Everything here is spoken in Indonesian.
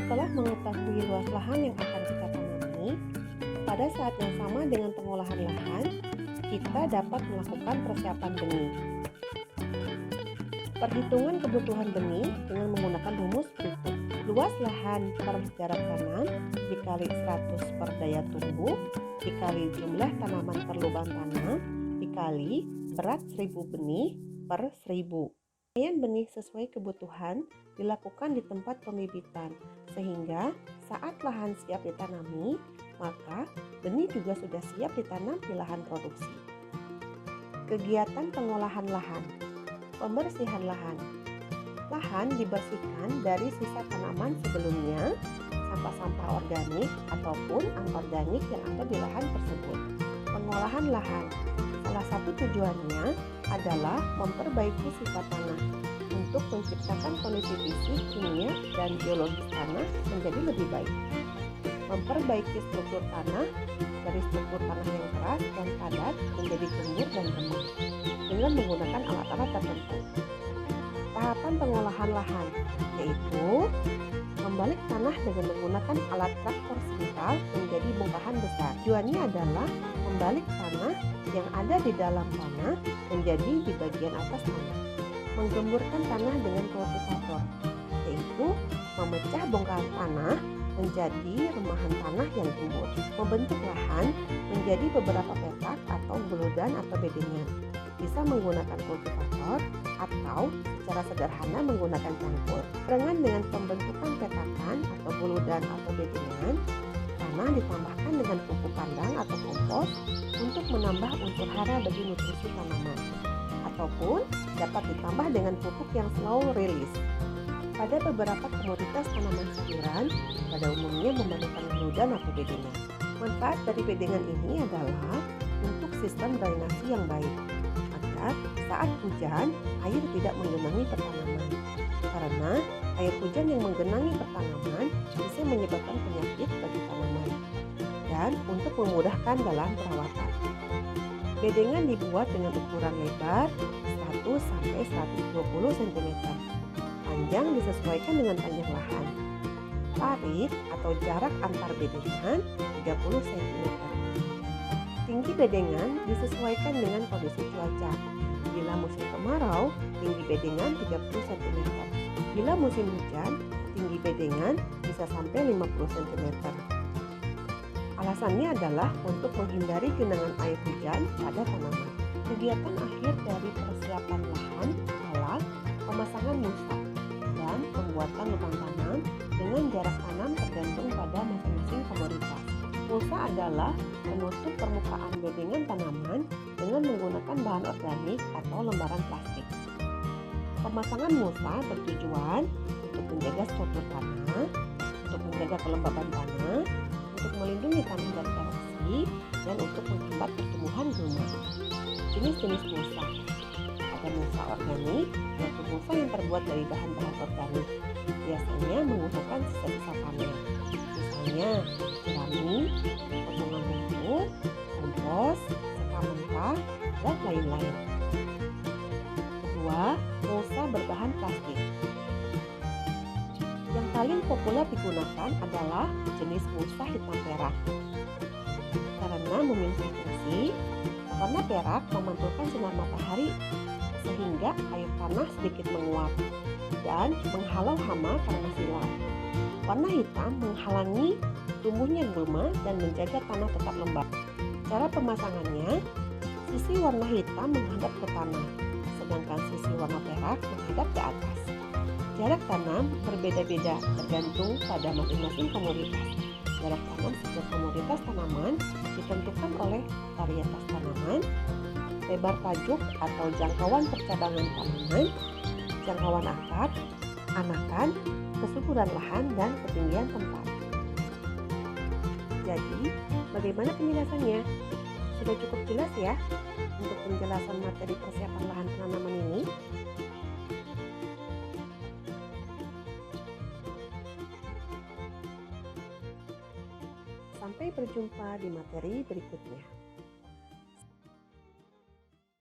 Setelah mengetahui luas lahan yang akan kita tanami, pada saat yang sama dengan pengolahan lahan, kita dapat melakukan persiapan benih. Perhitungan kebutuhan benih dengan menggunakan rumus berikut. Luas lahan per jarak tanam dikali 100 per daya tumbuh dikali jumlah tanaman per lubang tanam dikali berat 1000 benih per 1000. Pemberian benih sesuai kebutuhan dilakukan di tempat pembibitan, sehingga saat lahan siap ditanami, maka benih juga sudah siap ditanam di lahan produksi. Kegiatan pengolahan lahan. Pembersihan lahan. Lahan dibersihkan dari sisa tanaman sebelumnya, sampah-sampah organik ataupun anorganik yang ada di lahan tersebut. Pengolahan lahan. Salah satu tujuannya adalah memperbaiki sifat tanah untuk menciptakan kondisi fisik, kimia, dan biologis tanah menjadi lebih baik. Memperbaiki struktur tanah dari struktur tanah yang keras dan padat menjadi gembur dan remuk dengan menggunakan alat-alat tertentu. Tahapan pengolahan lahan yaitu membalik tanah dengan menggunakan alat traktor singkal menjadi bongkahan besar. Tujuannya adalah membalik tanah yang ada di dalam tanah menjadi di bagian atas tanah. Menggemburkan tanah dengan kultivator, yaitu memecah bongkahan tanah menjadi remahan tanah yang gembur. Membentuk lahan menjadi beberapa petak atau guludan atau bedengan. Bisa menggunakan kultivator atau secara sederhana menggunakan cangkul. Barengan dengan pembentukan petakan atau guludan atau bedengan, tanah ditambahkan dengan pupuk kandang atau kompos untuk menambah unsur hara bagi nutrisi tanaman, ataupun dapat ditambah dengan pupuk yang slow release. Pada beberapa komoditas tanaman sayuran, pada umumnya memerlukan guludan atau bedengan. Manfaat dari bedengan ini adalah untuk sistem drainasi yang baik, agar saat hujan air tidak menggenangi pertanaman. Karena air hujan yang menggenangi pertanaman bisa menyebabkan penyakit bagi tanaman, dan untuk memudahkan dalam perawatan. Bedengan dibuat dengan ukuran lebar 100 sampai 120 cm. Panjang disesuaikan dengan panjang lahan. Tarik atau jarak antar bedengan 30 cm. Tinggi bedengan disesuaikan dengan kondisi cuaca. Bila musim kemarau, tinggi bedengan 30 cm. Bila musim hujan, tinggi bedengan bisa sampai 50 cm. Alasannya adalah untuk menghindari genangan air hujan pada tanaman. Kegiatan akhir dari persiapan lahan adalah pemasangan mulsa dan pembuatan lubang tanam dengan jarak tanam tergantung pada masing-masing komoditas. Mulsa adalah menutup permukaan bedengan tanaman dengan menggunakan bahan organik atau lembaran plastik. Pemasangan mulsa bertujuan untuk menjaga struktur tanah, untuk menjaga kelembaban tanah, untuk melindungi tanah dari erosi, dan untuk menghambat pertumbuhan gulma. Jenis-jenis mulsa. Ada mulsa organik, yaitu mulsa yang terbuat dari bahan-bahan organik. Biasanya menggunakan sisa-sisa panen, misalnya jerami, potongan rumput, kompos, sekam mentah, dan lain-lain. Kedua, mulsa berbahan plastik. Yang paling populer digunakan adalah jenis mulsa hitam perak. Karena memiliki fungsi, warna perak memantulkan sinar matahari sehingga air tanah sedikit menguap dan menghalau hama karena silam. Warna hitam menghalangi tumbuhnya gulma dan menjaga tanah tetap lembab. Cara pemasangannya, sisi warna hitam menghadap ke tanah, sedangkan sisi warna perak menghadap ke atas. Jarak tanam berbeda-beda tergantung pada masing-masing komoditas. Jarak tanam setiap komoditas tanaman ditentukan oleh varietas tanaman, lebar tajuk atau jangkauan percabangan tanaman, jangkauan akar, anakan, kesuburan lahan, dan ketinggian tempat. Jadi, bagaimana penjelasannya? Sudah cukup jelas ya untuk penjelasan materi persiapan lahan tanaman ini? Sampai berjumpa di materi berikutnya.